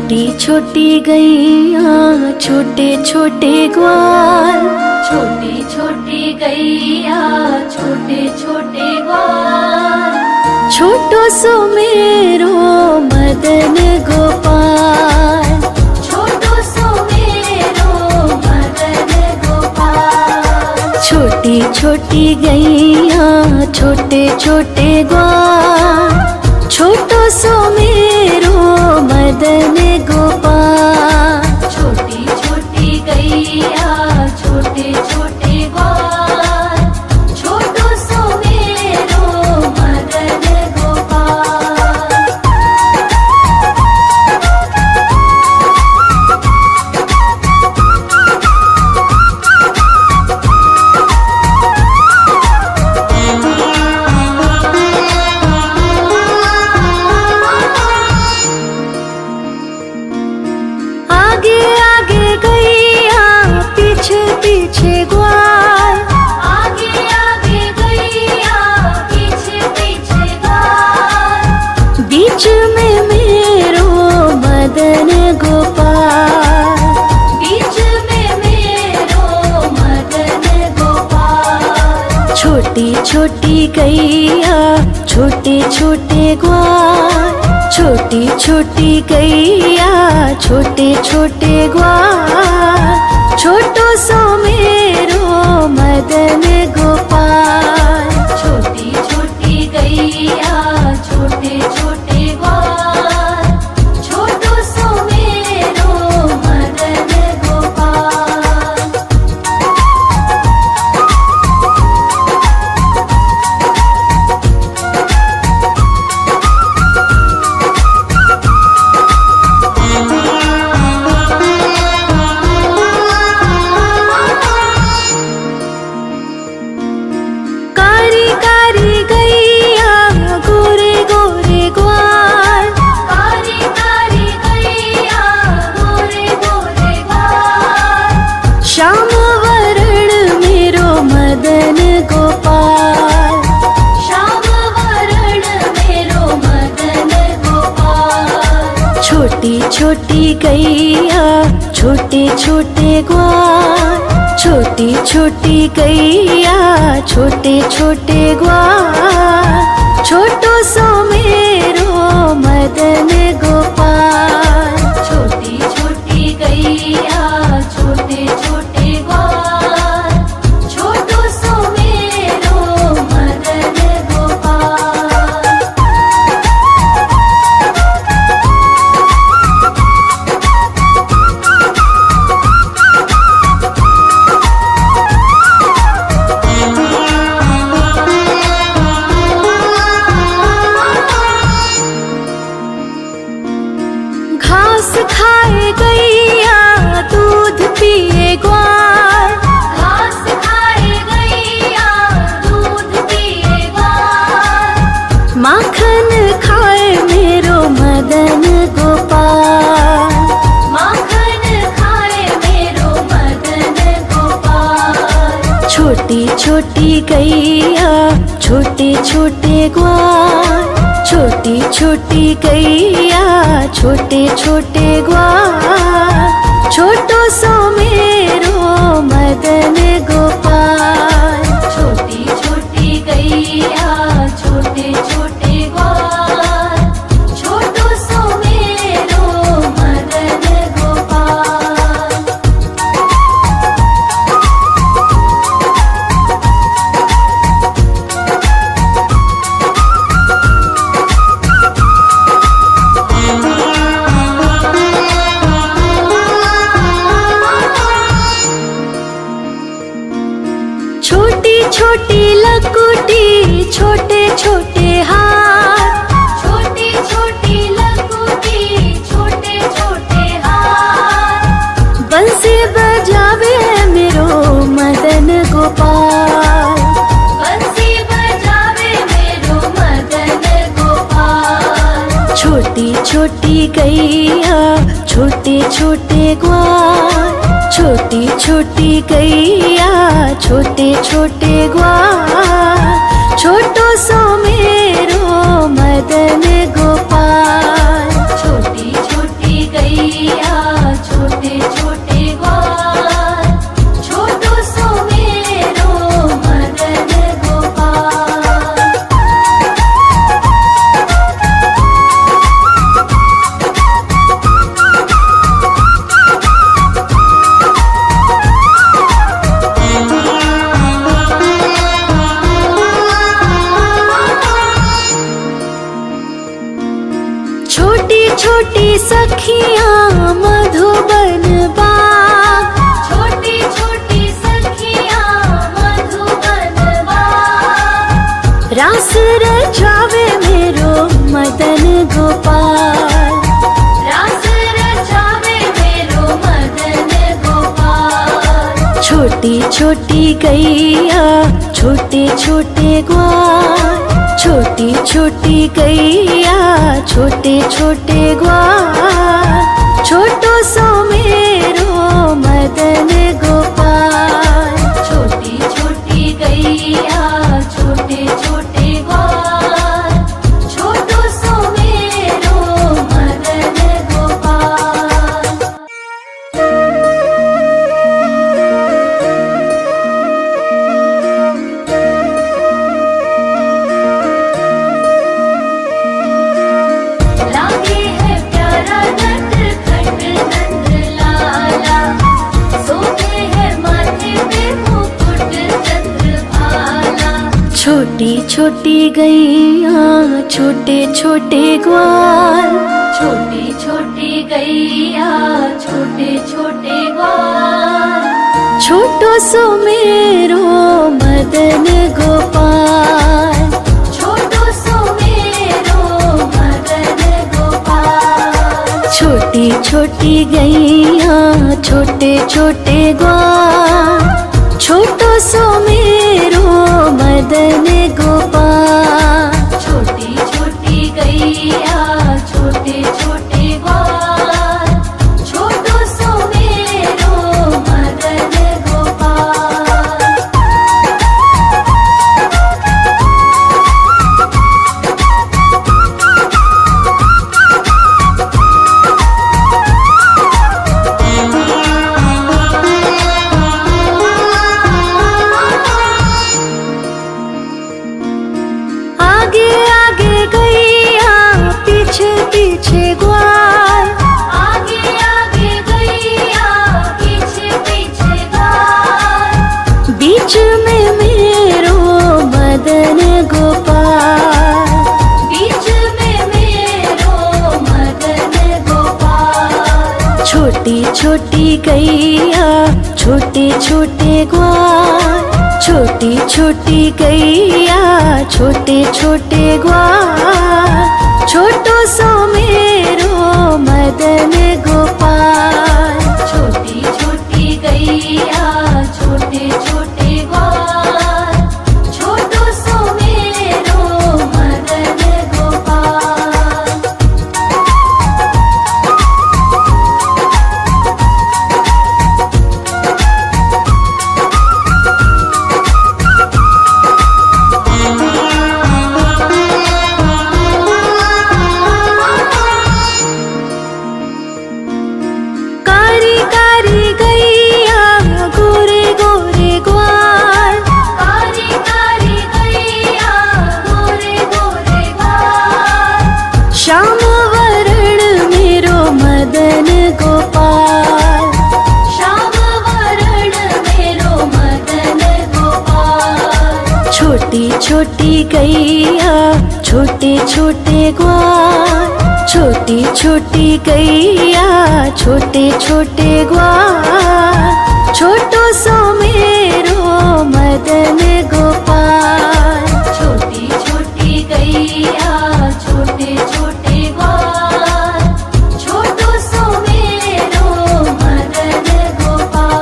छोटी छोटी गैया छोटे छोटे ग्वाल, छोटी छोटी गैया छोटे छोटे ग्वाल, छोटो सो मेरो मदन गोपाल, छोटो सो मेरो मदन गोपाल। छोटी छोटी गैया छोटे छोटे ग्वाल, छोटो सो मेरो मदन गोपाल। छोटी छोटी गैया छोटे छोटे ग्वाल, छोटो सो मेरो मदन गोपाल। आगे आगे गैया पीछे पीछे ग्वाल, आगे आगे गैया पीछे पीछे ग्वाल, बीच में मेरो मदन गोपाल। बीच में मेरो मदन गोपाल। छोटी छोटी गैया छोटे छोटे ग्वाल, छोटी छोटी गैया छोटे छोटे ग्वाल, छोटो सो मेरो मदन गोपाल। छोटी छोटी गैया छोटे छोटे ग्वाल, छोटो सो मेरो मदन गोपाल। कारी कारी गैया गोरे गोरे ग्वाल, कारी कारी गैया गोरे गोरे ग्वाल, श्याम वरण मेरो मदन गोपाल। श्याम वरण मेरो मदन गोपाल। छोटी छोटी गैया छोटे छोटे ग्वाल, छोटी छोटी गैया छोटे छोटे ग्वाल, छोटो सो मेरो मदन गोपाल। छोटी छोटी गैया छोटे छोटे ग्वाल, छोटो सो मेरो मदन गोपाल। घास खाए गैया दूध पिए ग्वाल, घास खाए गैया दूध पिए ग्वाल, माखन खाए मेरो मदन गोपाल। माखन खाए मेरो मदन गोपाल। छोटी छोटी गैया छोटे छोटे ग्वाल, छोटी छोटी गैया छोटे छोटे ग्वाल, छोटो सो मेरो मदन गोपाल। छोटी छोटी गैया छोटे छोटे ग्वाल, छोटो सो मेरो मदन गोपाल। छोटी छोटी लकुटी छोटे छोटे हाथ, छोटी छोटी लकुटी छोटे छोटे हाथ, बंसी बजावे मेरो मदन गोपाल। बंसी बजावे मेरो मदन गोपाल। छोटी छोटी गैया छोटे छोटे ग्वाल, छोटी छोटी गैया छोटे छोटे ग्वाल, छोटो सो मेरो मदन गोपाल। छोटी छोटी गैया सखियाँ मधुबन बाग, छोटी छोटी सखियाँ मधुबन बाग, रास रचावे मेरो मदन गोपाल। रास रचावे मेरो मदन गोपाल। छोटी छोटी गैया छोटे छोटे ग्वाल, छोटी छोटी गैया छोटे छोटे ग्वाल, छोटो सो मेरो मदन गोपाल। छोटी छोटी गैया छोटे छोटे ग्वाल, छोटो सो मेरो मदन गोपाल। लागे है प्यारा नटखट नंद लाला, सोते है माथे पे मुकुट चंद्रभाला। छोटी छोटी गैया छोटे छोटे ग्वाल, छोटी छोटी गैया छोटे छोटे ग्वाल, छोटो सो मेरो मदन गोपाल। छोटो सो मेरो मदन गोपाल। छोटी छोटी गैया छोटे छोटे ग्वाल, छोटो सो मेरो मदन गोपाल। छोटी छोटी गैया छोटे छोटे ग्वाल, छोटो सो मेरो मदन गोपाल। आगे आगे गैया पीछे पीछे ग्वाल, आगे आगे गैया पीछे पीछे ग्वाल, बीच में मेरो मदन गोपाल। बीच में मेरो मदन गोपाल। छोटी छोटी गैया छोटे छोटे ग्वाल, छोटी छोटी गैया छोटे छोटे ग्वाल, छोटो सो मेरो मदन गोपाल। छोटी छोटी गैया छोटे छोटे ग्वाल, छोटो सो मेरो मदन गोपाल। कारी कारी गैया गोरे गोरे ग्वाल, कारी कारी गैया गोरे गोरे ग्वाल, श्याम वरण मेरो मदन गोपाल। श्याम वरण मेरो मदन गोपाल। छोटी छोटी गैया छोटे छोटे ग्वाल, छोटी छोटी गैया छोटे छोटे ग्वाल, छोटो सो मेरो मदन गोपाल। छोटी छोटी गैया छोटे छोटे ग्वाल, छोटो सो मेरो मदन गोपाल।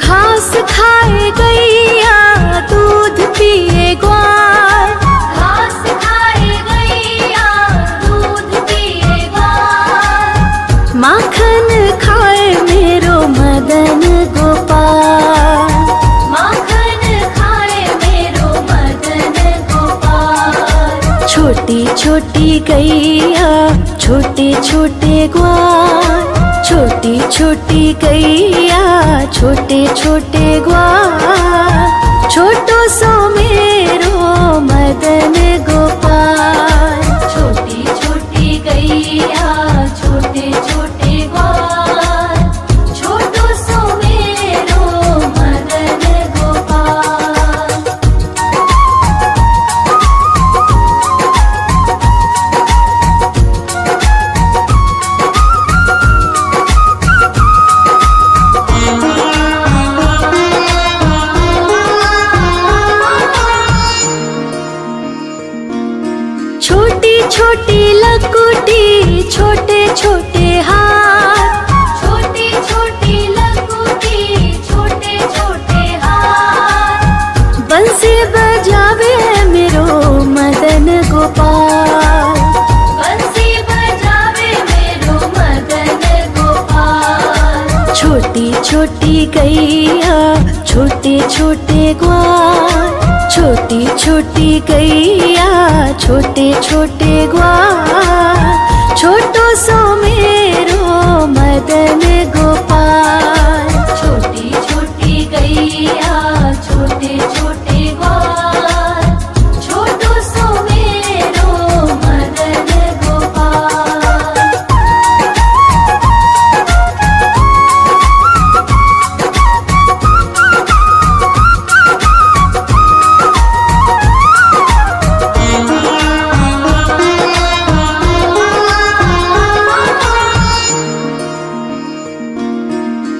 घास खाए गैया दूध पिए ग्वाल, घास खाए गैया दूध पिए ग्वाल, माखन खाए मेरो मदन गोपाल। माखन खाए मेरो मदन गोपाल। छोटी छोटी गैया छोटे छोटे ग्वाल, छोटी छोटी गैया छोटे छोटे ग्वाल, छोटो सो मेरो मदन गोपाल। गैया छोटे छोटे ग्वाल, छोटी छोटी गैया छोटे छोटे ग्वाल, छोटो सो मेरो मदन गोपाल। छोटी छोटी गैया छोटे छोटे ग्वाल, छोटो सो मेरो मदन गोपाल।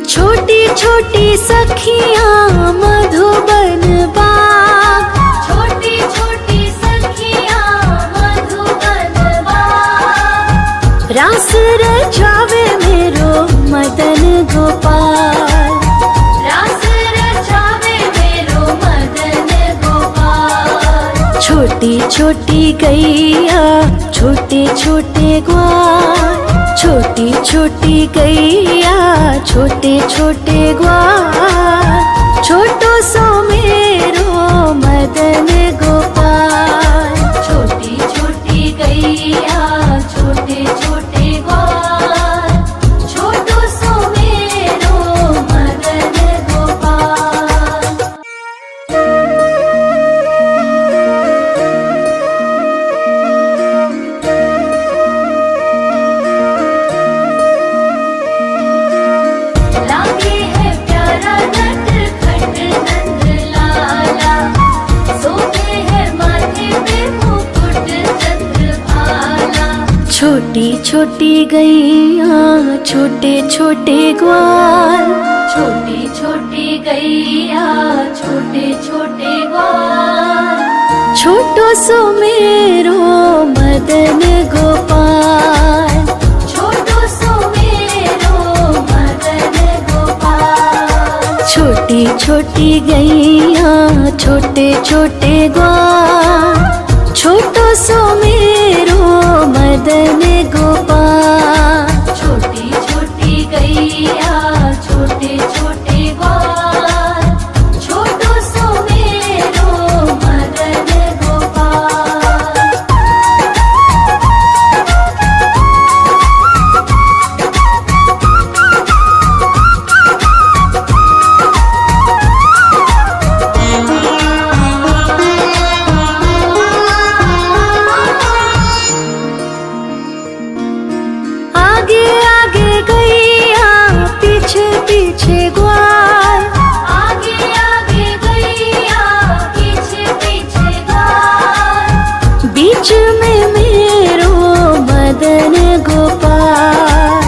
छोटी छोटी सखियाँ मधुबन बाग, छोटी छोटी सखियाँ मधुबन बाग, रास रचावे मेरो मदन गोपाल। रास रचावे मेरो मदन गोपाल। छोटी छोटी गैया छोटे छोटे ग्वाल, छोटी छोटी गैया छोटे छोटे ग्वाल, छोटो सो मेरो मदन गोपाल। छोटी छोटी गैया छोटे छोटे ग्वाल, छोटो सो मेरो मदन गोपाल। लागे है प्यारा नटखट नंद लाला, सोते है माथे पे मुकुट चंद्रभाला। छोटी छोटी गैया छोटे छोटे ग्वाल, छोटी छोटी गैया छोटे छोटे ग्वाल, छोटो सो मेरो मदन गोपाल। छोटो सो मेरो मदन गोपाल। छोटी छोटी गैया छोटे छोटे ग्वाल, छोटो सो मेरो मदन गोपाल। छोटी छोटी गैया छोटे छोटे ग्वाल, छोटो सो मेरो मदन गोपाल। आगे आगे गैया पीछे पीछे ग्वाल, आगे आगे गैया पीछे पीछे ग्वाल, बीच में मेरो मदन गोपाल।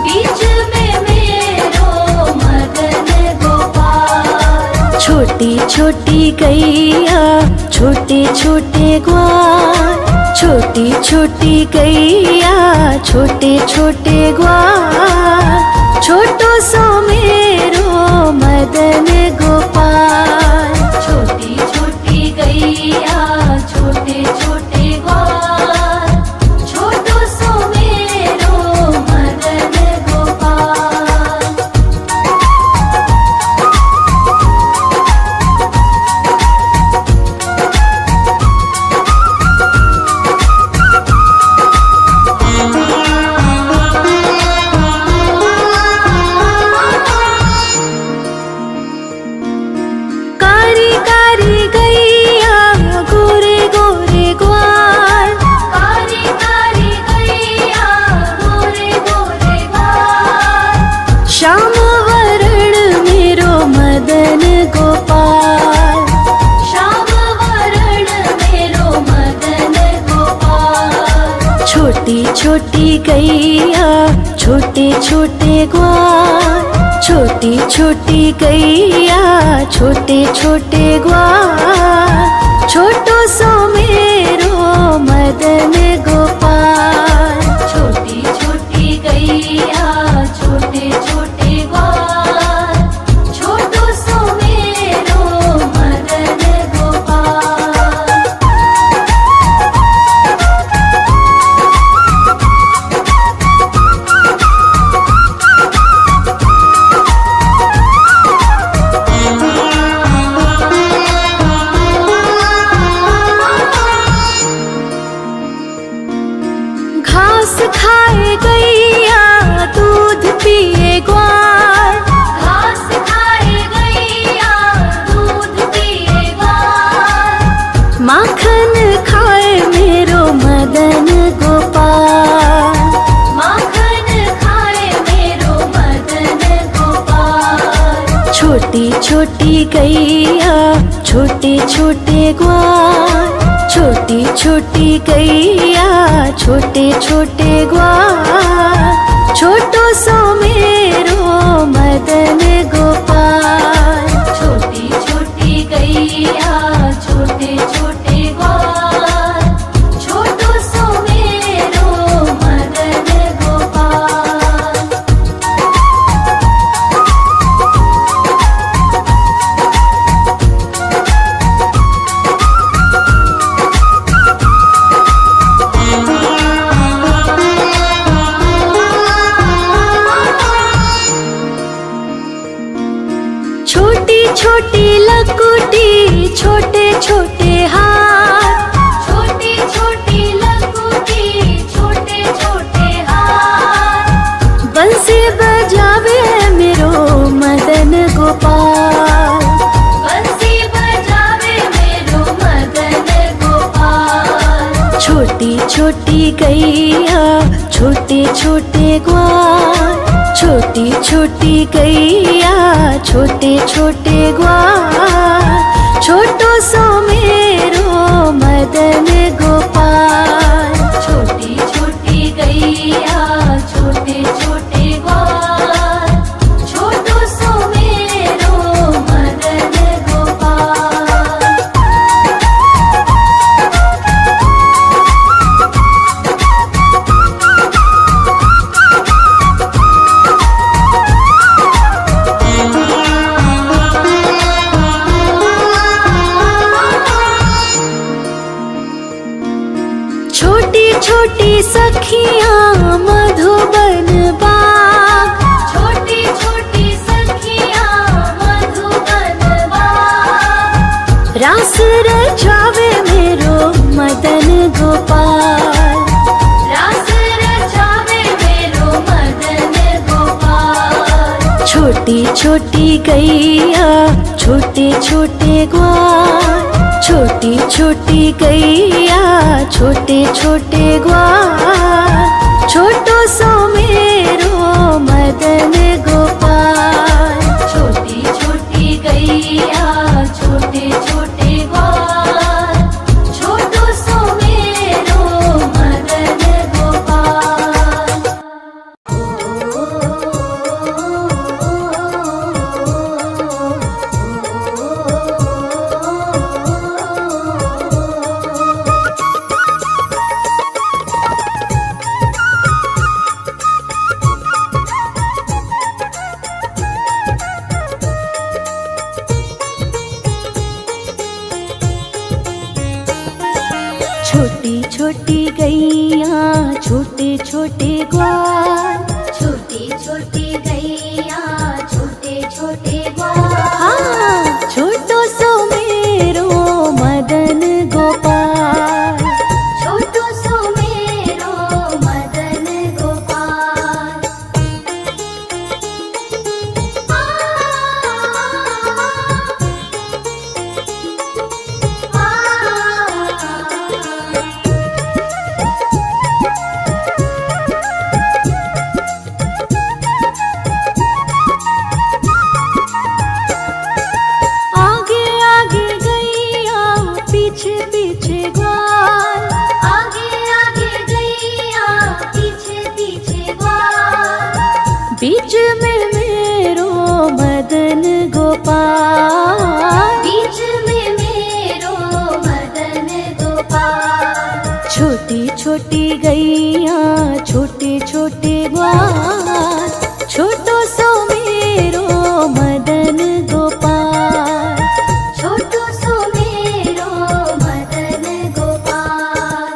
बीच में मेरो मदन गोपाल। छोटी छोटी गैया छोटे छोटे ग्वाल, छोटी छोटी गैया छोटे छोटे ग्वाल, छोटो सो मेरो मदन गोपाल। छोटी छोटी गैया छोटे छोटे ग्वाल, छोटो सो मेरो मदन गोपाल। कारी कारी गैया गोरे गोरे ग्वाल, कारी कारी गैया गोरे गोरे ग्वाल, श्याम वरण मेरो मदन गोपाल। श्याम वरण मेरो मदन गोपाल। छोटी छोटी गैया छोटे छोटे ग्वाल, छोटी छोटी गैया छोटे छोटे ग्वाल, छोटो सो मेरो मदन गोपाल। छोटी छोटी गैया छोटे छोटे ग्वाल, छोटो सो मेरो मदन गोपाल। मदन गोपाल। माखन खाए मेरो मदन गोपाल। छोटी छोटी गैया छोटे छोटे ग्वाल, छोटी छोटी गैया छोटे छोटे ग्वाल, छोटो सो मेरो मदन गोपाल। छोटी छोटी गैया छोटे छोटे ग्वाल, छोटो सो मेरो मदन गोपाल। छोटी छोटी लकुटी छोटे छोटे हाथ, छोटी छोटी लकुटी छोटे छोटे हाथ, बंसी बजावे मेरो मदन गोपाल। बंसी बजावे मेरो मदन गोपाल। छोटी छोटी गैया छोटे छोटे ग्वाल, छोटी छोटी गैया छोटे छोटे ग्वाल, छोटो सो मेरो मदन गोपाल। छोटी छोटी गैया छोटे छोटे ग्वाल, छोटो सो मेरो मदन गोपाल। छोटी छोटी सखियाँ मधुबन बाग, छोटी छोटी सखियाँ मधुबन बाग, रास रचावे मेरो मदन गोपाल। रास रचावे मेरो मदन गोपाल। छोटी छोटी गैया छोटे छोटे ग्वाल, छोटी छोटी गैया छोटे छोटे ग्वाल, छोटो सो मेरो मदन गोपाल। छोटी छोटी गैया छोटे छोटे ग्वाल, छोटो सो मेरो मदन गोपाल। छोटी छोटी गैया छोटे छोटे ग्वाल, छोटी छोटी गैया छोटे छोटे ग्वाल, हाँ छोटो सो मेरो मदन गोपाल। छोटो सो मेरो मदन गोपाल। आगे आगे गैया पीछे पीछे ग्वाल, आगे आगे गैया पीछे पीछे ग्वाल, बीच में मेरो मदन गोपाल। बीच में मेरो मदन गोपाल। छोटी छोटी गैया छोटे छोटे ग्वाल, छोटो सो मेरो मदन गोपाल। छोटो सो मेरो मदन गोपाल।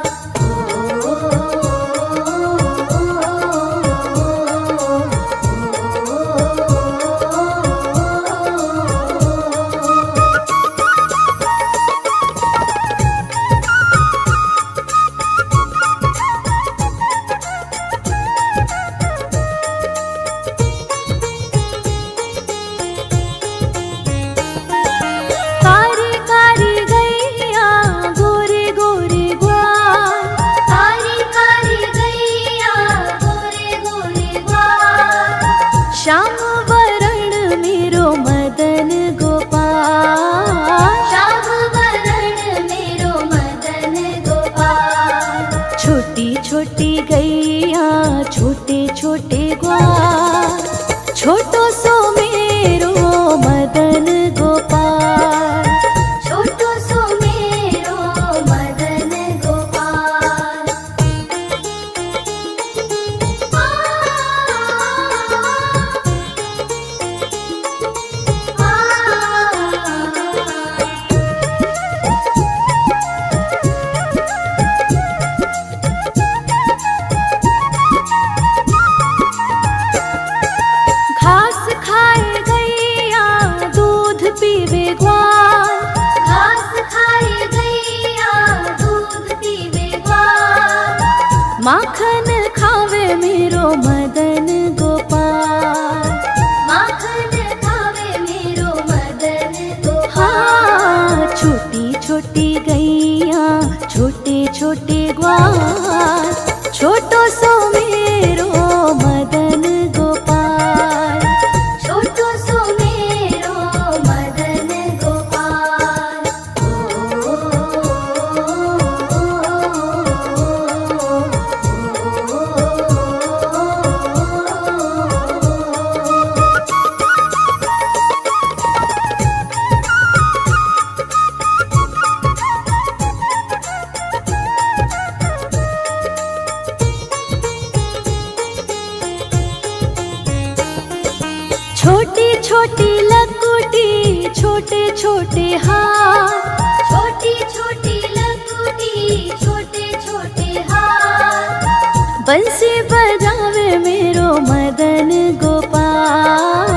माखन खावे मेरो मदन गोपाल। माखन खावे मेरो मदन गोपाल। हाँ, छोटी छोटी गैया छोटे छोटे ग्वाल, छोटो सो मेरो मदन गोपाल। छोटो सो मेरो मदन गोपाल। छोटी छोटी लकुटी छोटे छोटे हाथ, छोटी छोटी लकुटी छोटे छोटे हाथ। बंसी बजावे मेरो मदन गोपाल।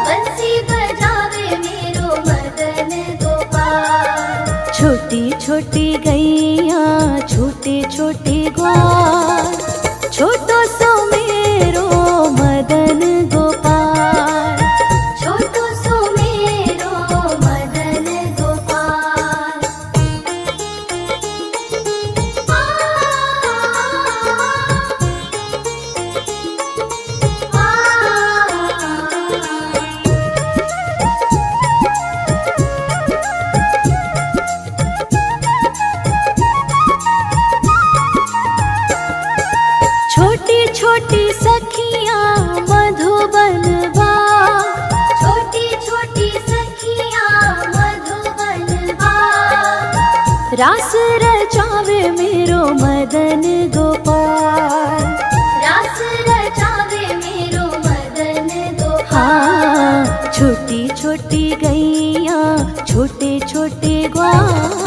बंसी बजावे मेरो मदन गोपाल। छोटी छोटी गैया छोटे छोटे ग्वाल, छोटो सो मेरो मदन गोपाल। छोटो सो मेरो मदन गोपाल। छोटी छोटी सखियाँ मधुबन बाग, छोटी छोटी सखियाँ मधुबन बाग। रास रचावे मेरो मदन गोपाल। रास रचावे मेरो मदन गोपाल। हाँ, छोटी छोटी गैया छोटे छोटे ग्वाल,